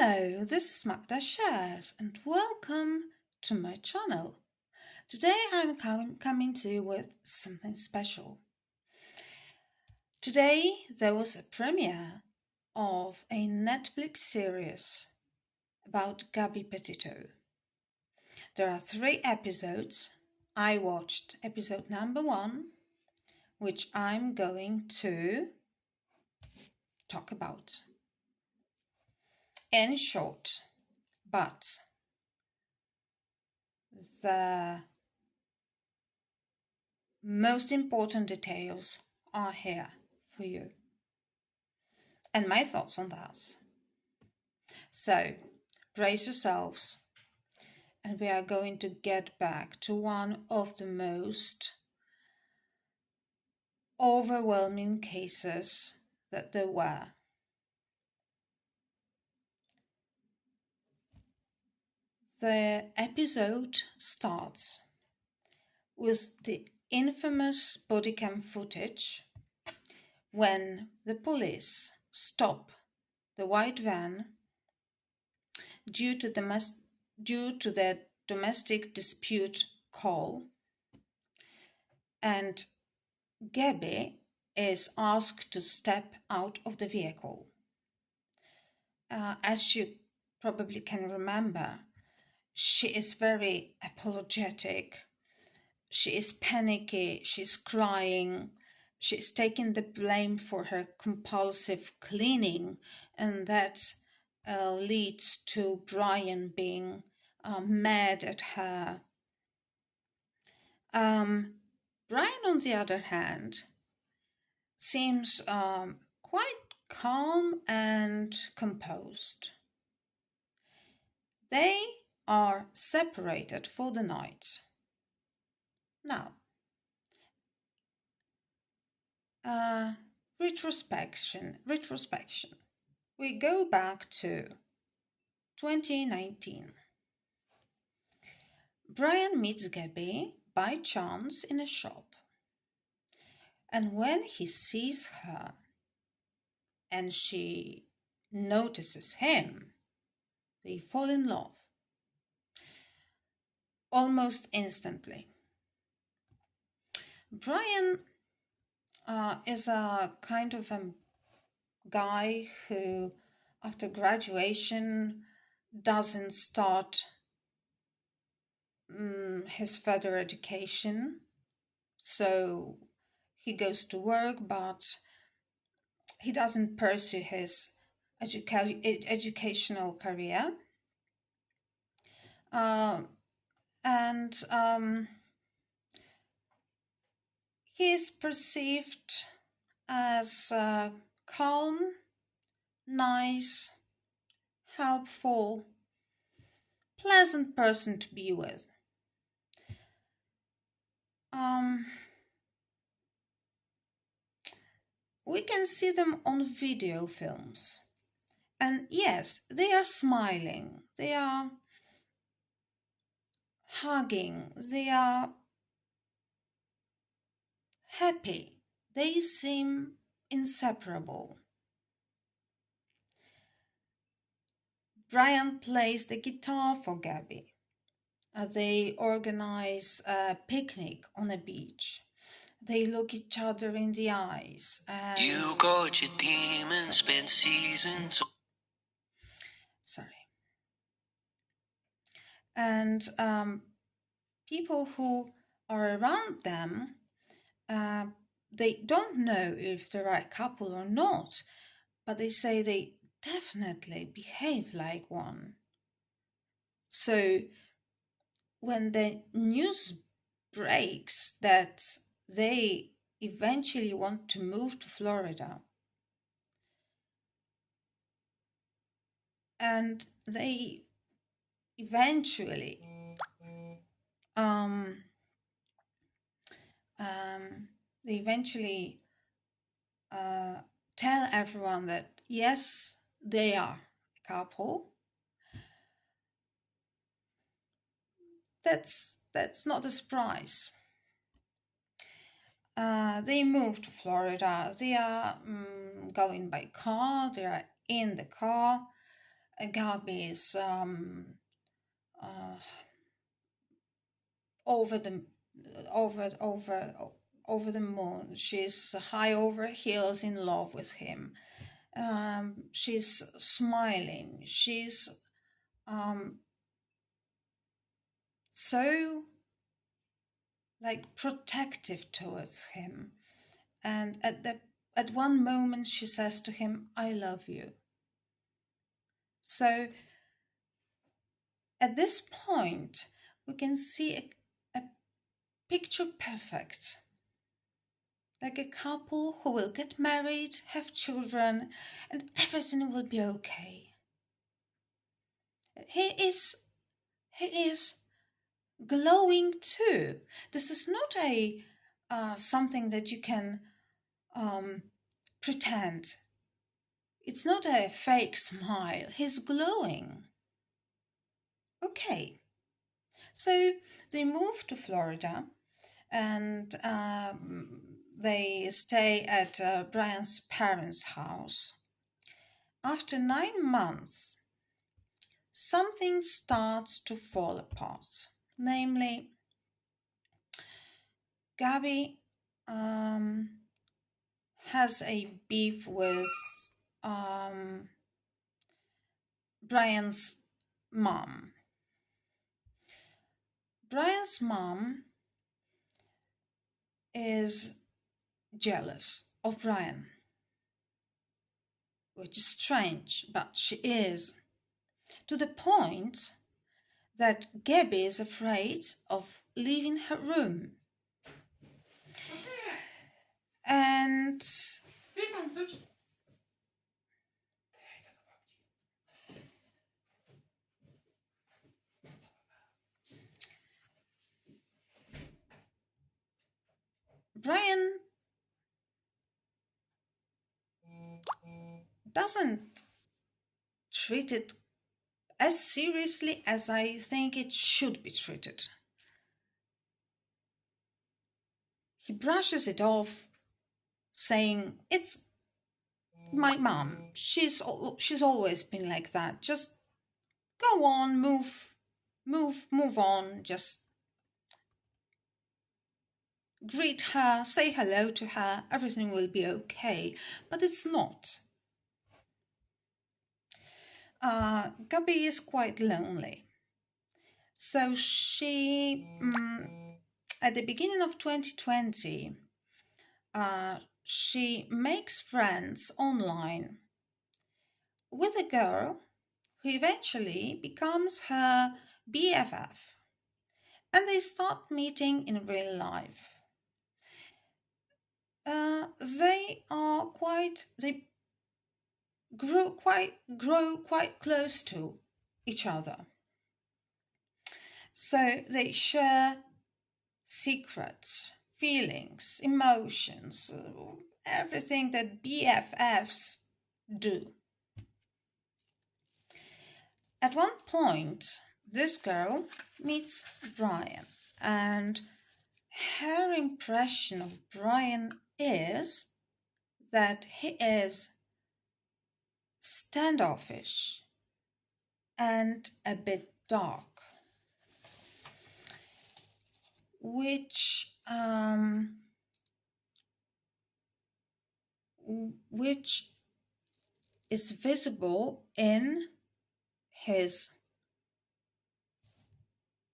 Hello, this is Magda Shares and welcome to my channel. Today I'm coming to you with something special. Today there was a premiere of a Netflix series about Gabby Petito. There are 3 episodes. I watched episode number 1, which I'm going to talk about. In short, but the most important details are here for you and my thoughts on that. So brace yourselves, and we are going to get back to one of the most overwhelming cases that there were. The episode starts with the infamous body cam footage when the police stop the white van due to the domestic dispute call, and Gabby is asked to step out of the vehicle. As you probably can remember, she is very apologetic. She is panicky. She's crying. She's taking the blame for her compulsive cleaning, and that leads to Brian being mad at her. Brian, on the other hand, seems quite calm and composed. They are separated for the night. Now, retrospection. We go back to 2019. Brian meets Gabby by chance in a shop. And when he sees her and she notices him, they fall in love almost instantly. Brian is a kind of a guy who, after graduation, doesn't start his further education. So he goes to work, but he doesn't pursue his educational career. And he is perceived as a calm, nice, helpful, pleasant person to be with. We can see them on video films. And yes, they are smiling, they are hugging, they are happy, they seem inseparable. Brian plays the guitar for Gabby. They organize a picnic on a beach. They look each other in the eyes. And you got your demons, spent seasons. Sorry. And people who are around them, they don't know if they're a couple or not, but they say they definitely behave like one. So when the news breaks that they eventually want to move to Florida, and they eventually tell everyone that yes, they are a couple. That's not a surprise. They move to Florida. They are going by car. They are in the car. Gabby is uh, over the over over over the moon. She's high over heels in love with him. She's smiling. She's um, so like protective towards him. And at one moment she says to him, "I love you." So at this point, we can see a picture perfect, like a couple who will get married, have children, and everything will be okay. He is he is glowing too. This is not a something that you can um, pretend. It's not a fake smile. He's glowing. Okay, so they move to Florida and they stay at Brian's parents' house. After 9 months, something starts to fall apart. Namely, Gabby has a beef with um, Brian's mom. Brian's mom is jealous of Brian, which is strange, but she is, to the point that Gabby is afraid of leaving her room. And Brian doesn't treat it as seriously as I think it should be treated. He brushes it off, saying, "It's my mom. She's always been like that. Just go on, move on. Just greet her, say hello to her. Everything will be okay." But it's not. Gabby is quite lonely. So at the beginning of 2020, she makes friends online with a girl who eventually becomes her BFF, and they start meeting in real life. They grow quite close to each other. So they share secrets, feelings, emotions, everything that BFFs do. At one point, this girl meets Brian, and her impression of Brian is that he is standoffish and a bit dark, which is visible in his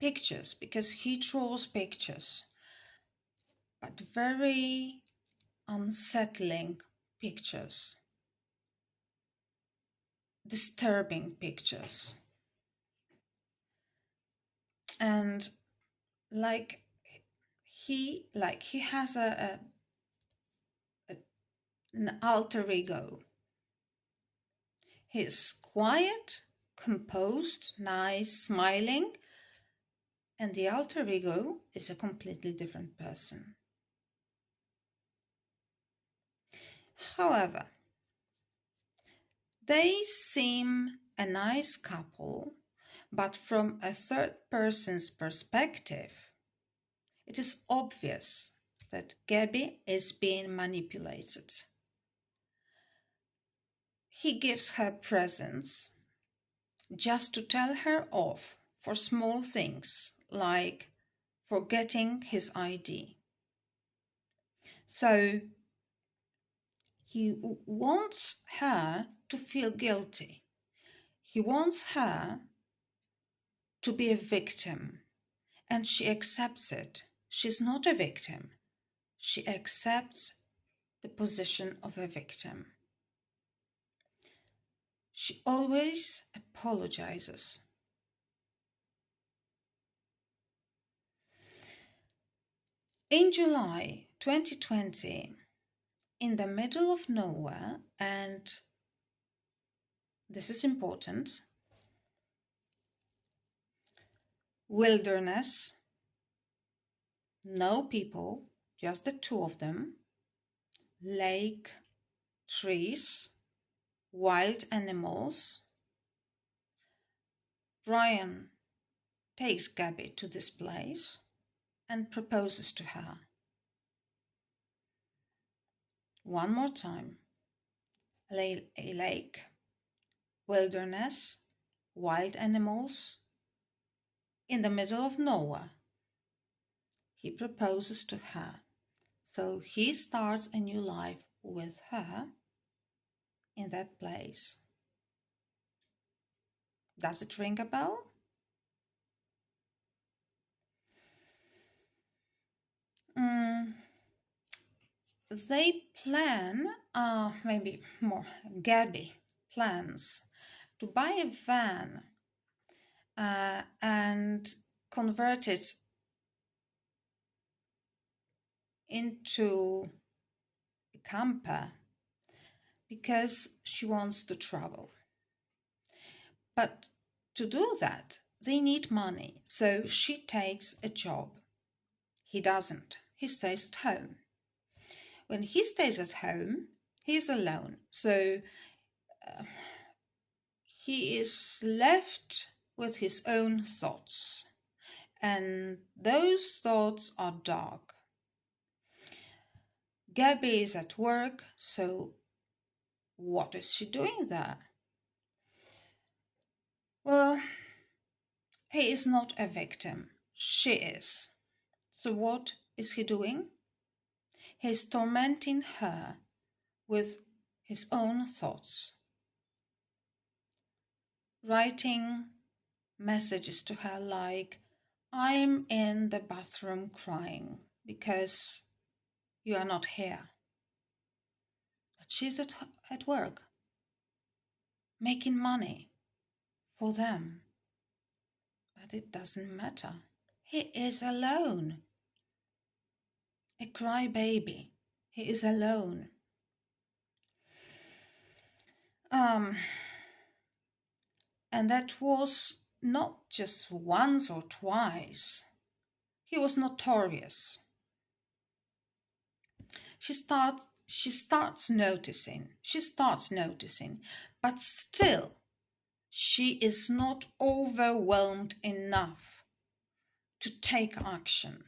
pictures, because he draws pictures, but very unsettling pictures, disturbing pictures. And like he has an alter ego. He's quiet, composed, nice, smiling, and the alter ego is a completely different person. However, they seem a nice couple, but from a third person's perspective, it is obvious that Gabby is being manipulated. He gives her presents, just to tell her off for small things like forgetting his ID. So he wants her to feel guilty. He wants her to be a victim, and she accepts it. She's not a victim. She accepts the position of a victim. She always apologizes. In July 2020, in the middle of nowhere, and this is important, wilderness, no people, just the two of them, lake, trees, wild animals. Brian takes Gabby to this place and proposes to her. One more time. A lake, wilderness, wild animals, in the middle of nowhere. He proposes to her. So he starts a new life with her in that place. Does it ring a bell? They plan, maybe more, Gabby plans to buy a van and convert it into a camper because she wants to travel. But to do that, they need money, so she takes a job. He doesn't. He stays at home. When he stays at home, he's alone. So he is left with his own thoughts. And those thoughts are dark. Gabby is at work, so what is she doing there? Well, he is not a victim. She is. So what is he doing? He is tormenting her with his own thoughts, writing messages to her like, I'm in the bathroom crying because you are not here. But she's at work, making money for them. But it doesn't matter. He is alone. A crybaby. He is alone. And that was not just once or twice. He was notorious. She starts noticing, but still she is not overwhelmed enough to take action.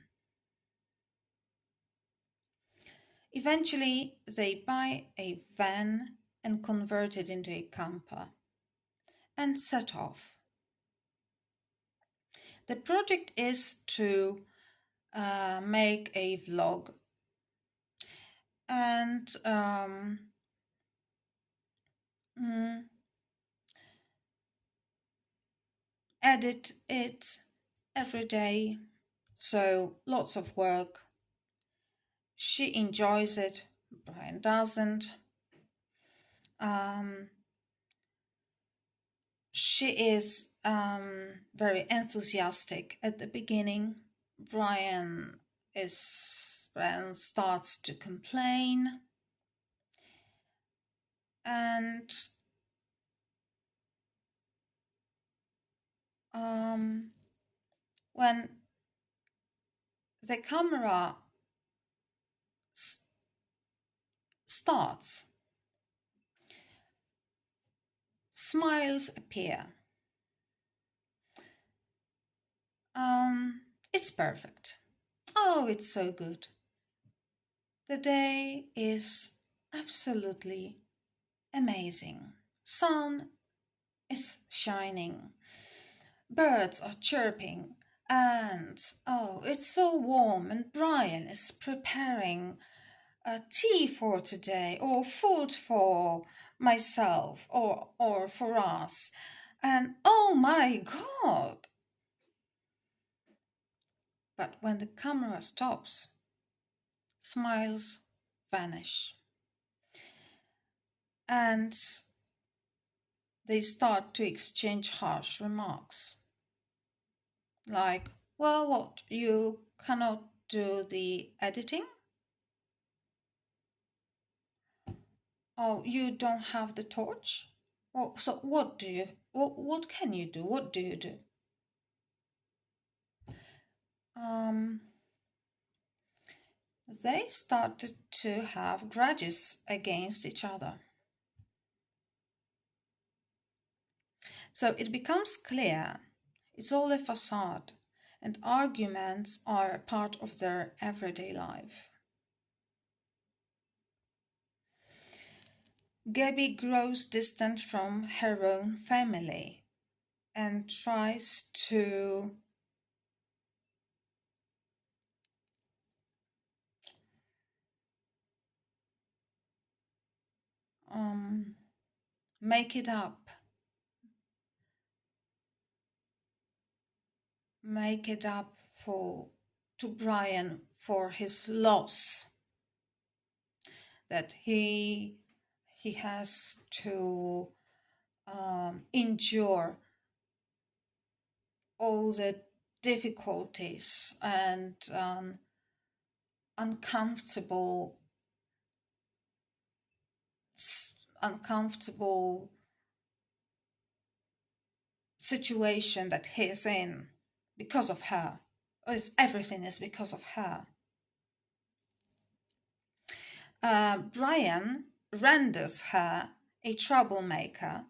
Eventually, they buy a van and convert it into a camper and set off. The project is to make a vlog and edit it every day. So lots of work. She enjoys it. Brian doesn't. She is very enthusiastic at the beginning. Brian starts to complain, and when the camera starts, smiles appear. It's perfect. Oh, it's so good. The day is absolutely amazing. Sun is shining. Birds are chirping, and oh, it's so warm, and Brian is preparing tea for today, or food for myself, or for us. And oh my God! But when the camera stops, smiles vanish. And they start to exchange harsh remarks. Like, well, what, you cannot do the editing? Oh, you don't have the torch? Oh, so what can you do? What do you do? Um, they started to have grudges against each other. So it becomes clear it's all a facade, and arguments are a part of their everyday life. Gabby grows distant from her own family and tries to um, make it up, make it up for to Brian for his loss, that he has to endure all the difficulties and uncomfortable uncomfortable situation that he's in because of her. Everything is because of her. Brian renders her a troublemaker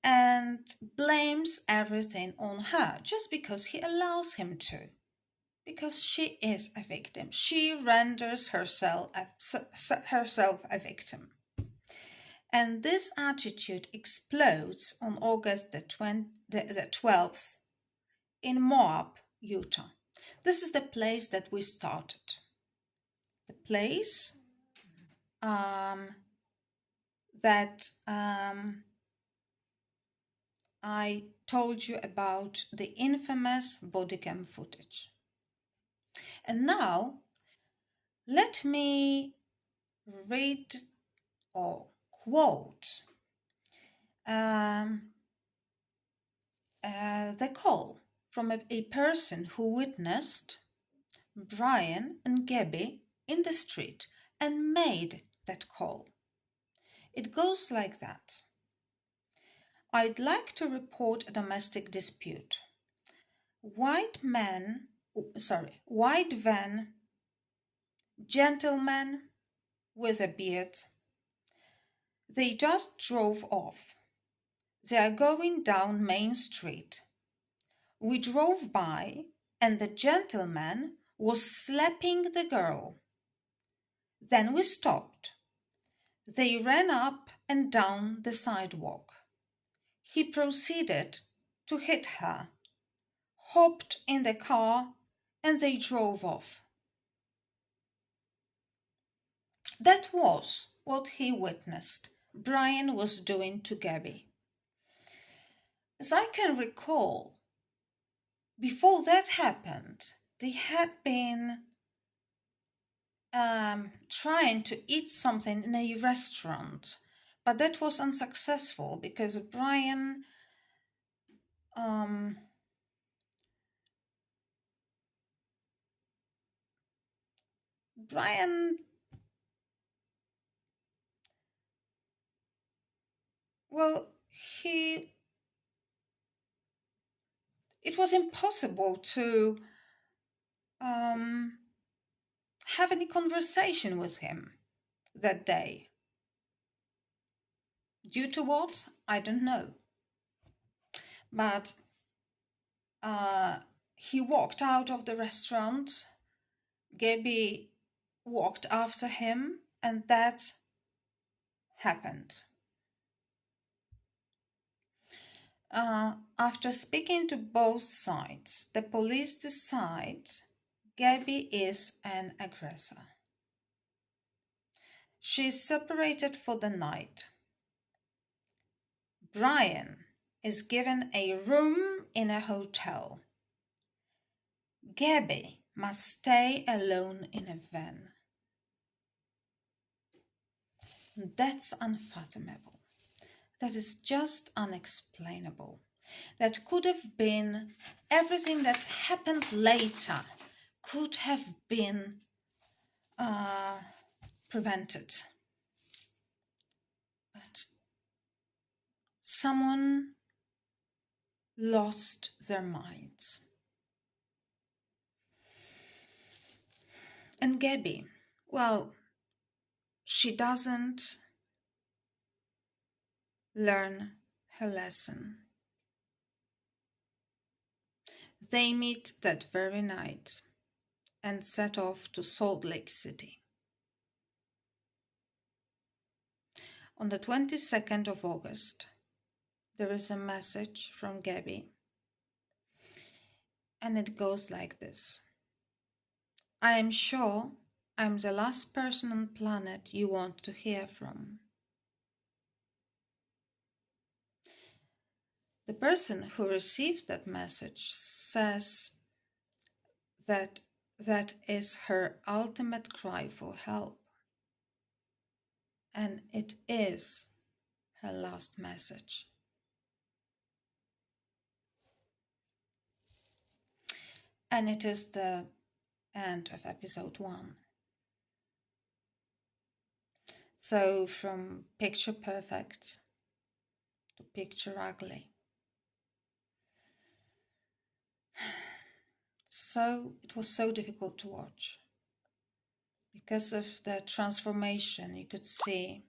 and blames everything on her just because he allows him to. Because she is a victim. She renders herself a victim. And this attitude explodes on August the 12th in Moab, Utah. This is the place that we started. The place that I told you about, the infamous bodycam footage. And now, let me read or quote the call from a person who witnessed Brian and Gabby in the street and made that call. It goes like that. I'd like to report a domestic dispute. White van, gentleman with a beard. They just drove off. They are going down Main Street. We drove by and the gentleman was slapping the girl. Then we stopped. They ran up and down the sidewalk. He proceeded to hit her, hopped in the car, and they drove off. That was what he witnessed Brian was doing to Gabby. As I can recall, before that happened, they had been trying to eat something in a restaurant, but that was unsuccessful because Brian Brian well he it was impossible to have any conversation with him that day. Due to what? I don't know. But he walked out of the restaurant. Gabby walked after him, and that happened. After speaking to both sides, the police decide Gabby is an aggressor. She is separated for the night. Brian is given a room in a hotel. Gabby must stay alone in a van. That's unfathomable. That is just unexplainable. That could have been everything that happened later could have been prevented. But someone lost their minds. And Gabby, well, she doesn't learn her lesson. They meet that very night and set off to Salt Lake City. On the 22nd of August, there is a message from Gabby, and it goes like this. I am sure I'm the last person on planet you want to hear from. The person who received that message says that that is her ultimate cry for help. And it is her last message. And it is the end of episode 1. So from picture perfect to picture ugly. So it was so difficult to watch. Because of the transformation you could see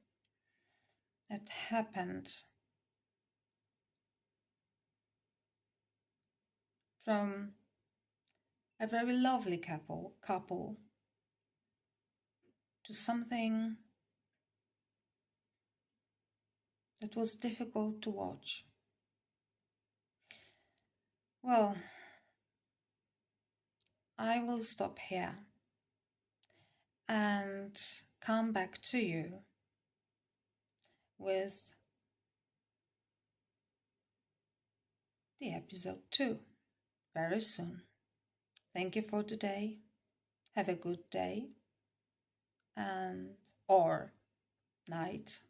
that happened from a very lovely couple to something that was difficult to watch. Well, I will stop here and come back to you with the episode 2 very soon. Thank you for today. Have a good day and or night,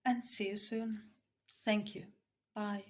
and see you soon. Thank you. Bye.